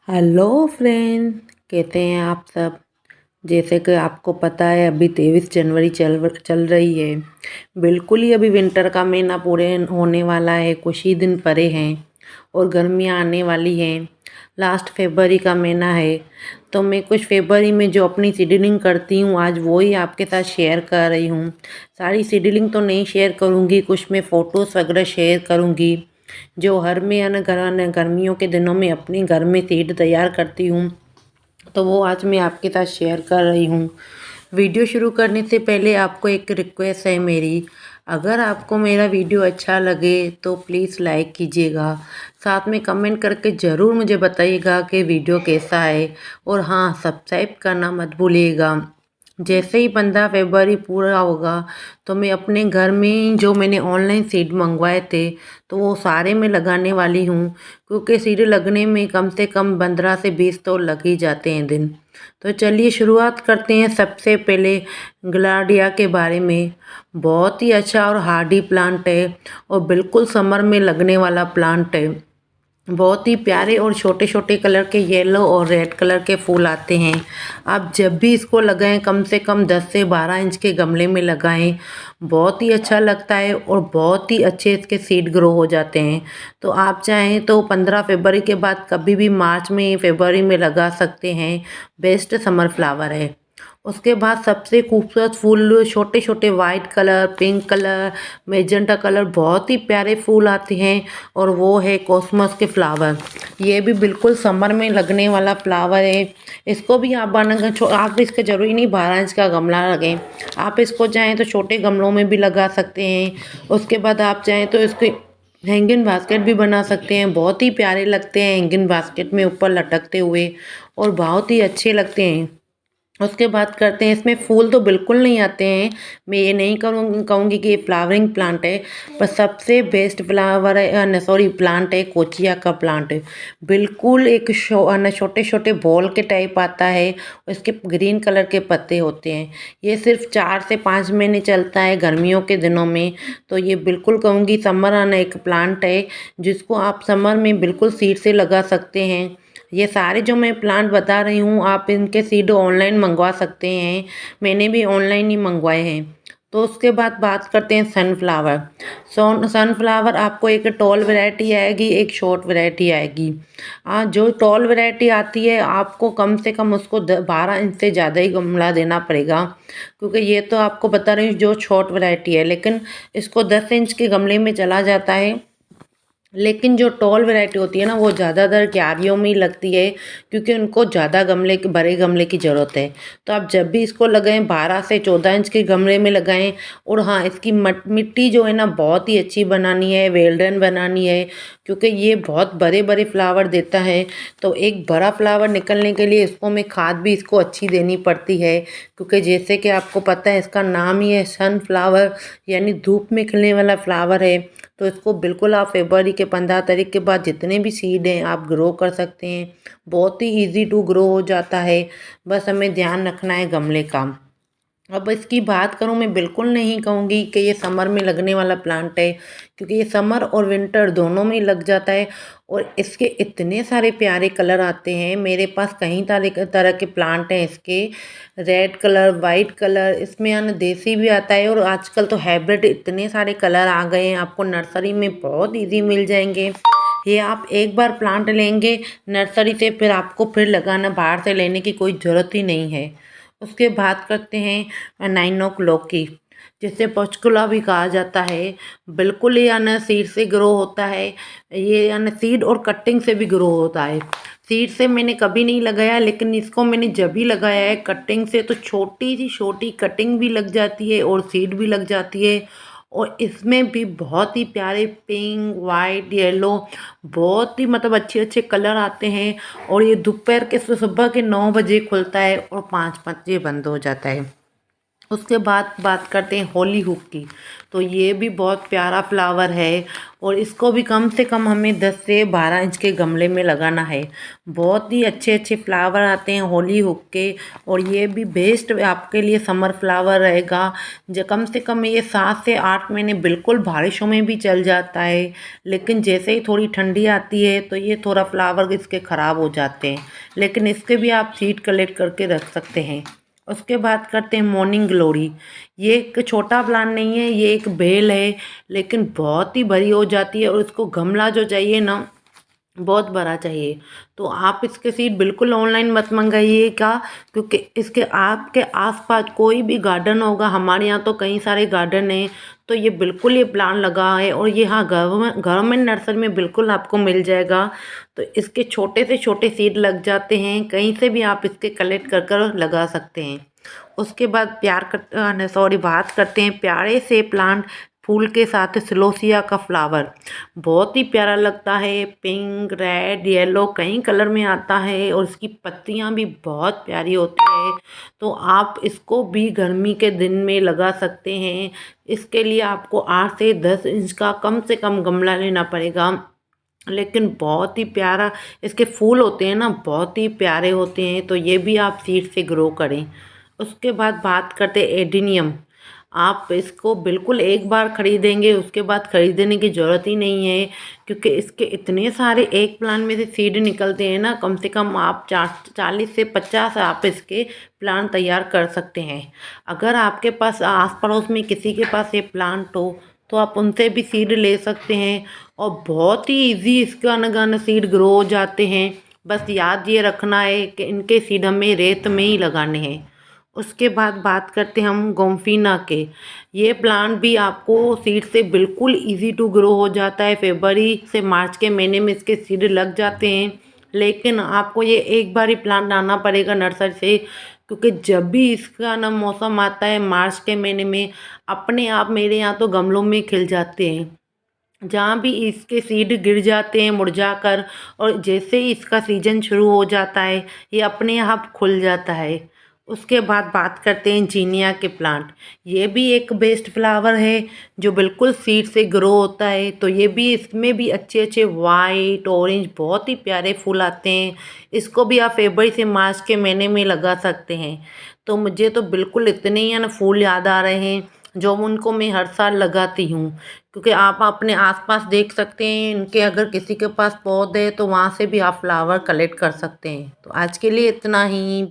Hello friend, कैसे हैं आप सब। जैसे कि आपको पता है अभी 23 जनवरी चल रही है। बिल्कुल ही अभी विंटर का महीना पूरे होने वाला है, कुछ ही दिन परे हैं और गर्मियाँ आने वाली हैं। लास्ट फरवरी का महीना है, तो मैं कुछ फरवरी में जो अपनी शेड्यूलिंग करती हूँ आज वो ही आपके साथ शेयर कर रही हूँ। सारी शेड्यूलिंग तो नहीं शेयर करूँगी, कुछ मैं फ़ोटोज़ वगैरह शेयर करूँगी जो हर मैं गर्मियों के दिनों में अपने घर में सीड तैयार करती हूँ, तो वो आज मैं आपके साथ शेयर कर रही हूँ। वीडियो शुरू करने से पहले आपको एक रिक्वेस्ट है मेरी, अगर आपको मेरा वीडियो अच्छा लगे तो प्लीज़ लाइक कीजिएगा। साथ में कमेंट करके ज़रूर मुझे बताइएगा कि वीडियो कैसा है, और हाँ, सब्सक्राइब करना मत भूलिएगा। जैसे ही 15 फरवरी पूरा होगा तो मैं अपने घर में जो मैंने ऑनलाइन सीड मंगवाए थे तो वो सारे मैं लगाने वाली हूँ, क्योंकि सीड लगने में कम से कम 15 से 20 तो लग ही जाते हैं दिन। तो चलिए शुरुआत करते हैं। सबसे पहले ग्लाडिया के बारे में। बहुत ही अच्छा और हार्डी प्लांट है और बिल्कुल समर में लगने वाला प्लांट है। बहुत ही प्यारे और छोटे छोटे कलर के येलो और रेड कलर के फूल आते हैं। आप जब भी इसको लगाएं कम से कम 10 से 12 इंच के गमले में लगाएं, बहुत ही अच्छा लगता है और बहुत ही अच्छे इसके सीड ग्रो हो जाते हैं। तो आप चाहें तो 15 फरवरी के बाद कभी भी मार्च में फरवरी में लगा सकते हैं। बेस्ट समर फ्लावर है। उसके बाद सबसे खूबसूरत फूल छोटे छोटे white colour, pink colour, magenta colour, बहुत ही प्यारे फूल आते हैं और वो है कॉस्मस के फ्लावर। ये भी बिल्कुल समर में लगने वाला फ्लावर है। इसको भी आप आप इसके ज़रूरी नहीं 12 इंच का गमला लगें, आप इसको चाहें तो छोटे गमलों में भी लगा सकते हैं। उसके बाद आप चाहें तो इसके हैंगिंग बास्केट भी बना सकते हैं। बहुत ही प्यारे लगते हैं हैंगिंग बास्केट में ऊपर लटकते हुए, और बहुत ही अच्छे लगते हैं। उसके बाद करते हैं, इसमें फूल तो बिल्कुल नहीं आते हैं। मैं ये नहीं कहूँगी कि ये फ्लावरिंग प्लांट है, पर सबसे बेस्ट फ्लावर है सॉरी प्लांट है कोचिया का प्लांट है। बिल्कुल एक छोटे छोटे बॉल के टाइप आता है, इसके ग्रीन कलर के पत्ते होते हैं। ये सिर्फ 4 से 5 महीने चलता है गर्मियों के दिनों में। तो ये बिल्कुल कहूँगी समर आना एक प्लांट है, जिसको आप समर में बिल्कुल सीड से लगा सकते हैं। ये सारे जो मैं प्लांट बता रही हूँ आप इनके सीड ऑनलाइन मंगवा सकते हैं। मैंने भी ऑनलाइन ही मंगवाए हैं। तो उसके बाद बात करते हैं सनफ्लावर। सनफ्लावर आपको एक टॉल वैरायटी आएगी, एक शॉर्ट वैरायटी आएगी। जो टॉल वैरायटी आती है आपको कम से कम उसको 12 इंच से ज़्यादा ही गमला देना पड़ेगा, क्योंकि ये तो आपको बता रही हूँ जो शॉर्ट वैरायटी है, लेकिन इसको 10 इंच के गमले में चला जाता है। लेकिन जो टॉल वैरायटी होती है ना वो ज़्यादातर क्यारियों में ही लगती है, क्योंकि उनको ज़्यादा गमले के बड़े गमले की ज़रूरत है। तो आप जब भी इसको लगाएं 12 से 14 इंच के गमले में लगाएं। और हाँ, इसकी मिट्टी जो है ना बहुत ही अच्छी बनानी है, वेल्डन बनानी है, क्योंकि ये बहुत बड़े बड़े फ्लावर देता है। तो एक बड़ा फ्लावर निकलने के लिए इसको में खाद भी इसको अच्छी देनी पड़ती है, क्योंकि जैसे कि आपको पता है इसका नाम ही है सनफ्लावर, यानी धूप में खिलने वाला फ्लावर है। तो इसको बिल्कुल आप फरवरी के 15 तारीख के बाद जितने भी सीड हैं आप ग्रो कर सकते हैं। बहुत ही इजी टू ग्रो हो जाता है, बस हमें ध्यान रखना है गमले का। अब इसकी बात करूं, मैं बिल्कुल नहीं कहूँगी कि ये समर में लगने वाला प्लांट है, क्योंकि ये समर और विंटर दोनों में ही लग जाता है। और इसके इतने सारे प्यारे कलर आते हैं, मेरे पास कई तरह तरह के प्लांट हैं इसके। रेड कलर, वाइट कलर, इसमें यानी देसी भी आता है, और आजकल तो हाइब्रिड इतने सारे कलर आ गए हैं, आपको नर्सरी में बहुत ईजी मिल जाएंगे। ये आप एक बार प्लांट लेंगे नर्सरी से, फिर आपको फिर लगाना बाहर से लेने की कोई ज़रूरत ही नहीं है। उसके बाद करते हैं 9 o'clock की, जिसे पंचकुला भी कहा जाता है। बिल्कुल ये यानी सीड से ग्रो होता है। ये यानी सीड और कटिंग से भी ग्रो होता है। सीड से मैंने कभी नहीं लगाया, लेकिन इसको मैंने जब भी लगाया है कटिंग से, तो छोटी सी छोटी कटिंग भी लग जाती है और सीड भी लग जाती है। और इसमें भी बहुत ही प्यारे पिंक, वाइट, येलो, बहुत ही मतलब अच्छे अच्छे कलर आते हैं। और ये दोपहर के सुबह के 9 बजे खुलता है और 5 बजे बंद हो जाता है। उसके बाद बात करते हैं होली हुक की। तो ये भी बहुत प्यारा फ्लावर है और इसको भी कम से कम हमें 10 से 12 इंच के गमले में लगाना है। बहुत ही अच्छे अच्छे फ्लावर आते हैं होली हुक के और ये भी बेस्ट आपके लिए समर फ्लावर रहेगा। जो कम से कम ये 7 से 8 महीने बिल्कुल बारिशों में भी चल जाता है, लेकिन जैसे ही थोड़ी ठंडी आती है तो ये थोड़ा फ्लावर इसके ख़राब हो जाते हैं, लेकिन इसके भी आप सीड कलेक्ट करके रख सकते हैं। उसके बाद करते हैं मॉर्निंग ग्लोरी। ये एक छोटा प्लांट नहीं है, ये एक बेल है, लेकिन बहुत ही बड़ी हो जाती है और इसको गमला जो चाहिए ना बहुत बड़ा चाहिए। तो आप इसके सीड बिल्कुल ऑनलाइन मत मंगाइएगा, क्योंकि इसके आपके आसपास कोई भी गार्डन होगा, हमारे यहाँ तो कई सारे गार्डन हैं, तो ये बिल्कुल ये प्लांट लगा है और ये हाँ गवर्नमेंट नर्सरी में बिल्कुल आपको मिल जाएगा। तो इसके छोटे से छोटे सीड लग जाते हैं, कहीं से भी आप इसके कलेक्ट कर कर लगा सकते हैं। उसके बाद बात करते हैं प्यारे से प्लांट फूल के साथ सिलोसिया का फ्लावर। बहुत ही प्यारा लगता है, पिंक रेड येलो कई कलर में आता है और इसकी पत्तियां भी बहुत प्यारी होती है। तो आप इसको भी गर्मी के दिन में लगा सकते हैं। इसके लिए आपको 8 से 10 इंच का कम से कम गमला लेना पड़ेगा, लेकिन बहुत ही प्यारा इसके फूल होते हैं ना, बहुत ही प्यारे होते हैं। तो ये भी आप सीड से ग्रो करें। उसके बाद बात करते हैं एडिनियम। आप इसको बिल्कुल एक बार ख़रीदेंगे उसके बाद ख़रीदने की ज़रूरत ही नहीं है, क्योंकि इसके इतने सारे एक प्लांट में से सीड निकलते हैं ना, कम से कम आप 40 से 50 आप इसके प्लांट तैयार कर सकते हैं। अगर आपके पास आस पड़ोस में किसी के पास ये प्लांट हो तो आप उनसे भी सीड ले सकते हैं और बहुत ही इजी इसका नगाना सीड ग्रो हो जाते हैं। बस याद ये रखना है कि इनके सीड हमें रेत में ही लगाने हैं। उसके बाद बात करते हैं हम गोम्फिना के। ये प्लांट भी आपको सीड से बिल्कुल इजी टू ग्रो हो जाता है। फरवरी से मार्च के महीने में इसके सीड लग जाते हैं, लेकिन आपको ये एक बार ही प्लांट लाना पड़ेगा नर्सरी से, क्योंकि जब भी इसका ना मौसम आता है मार्च के महीने में, अपने आप मेरे यहाँ तो गमलों में खिल जाते हैं। जहाँ भी इसके सीड गिर जाते हैं मुरझाकर, और जैसे ही इसका सीजन शुरू हो जाता है ये अपने आप खुल जाता है। उसके बाद बात करते हैं जीनिया के प्लांट। ये भी एक बेस्ट फ्लावर है जो बिल्कुल सीड से ग्रो होता है। तो ये भी, इसमें भी अच्छे अच्छे वाइट ऑरेंज बहुत ही प्यारे फूल आते हैं। इसको भी आप फरवरी से मार्च के महीने में लगा सकते हैं। तो मुझे तो बिल्कुल इतने ही है ना फूल याद आ रहे हैं जो उनको मैं हर साल लगाती हूँ, क्योंकि आप अपने आसपास देख सकते हैं इनके, अगर किसी के पास पौधे तो वहाँ से भी आप फ्लावर कलेक्ट कर सकते हैं। तो आज के लिए इतना ही।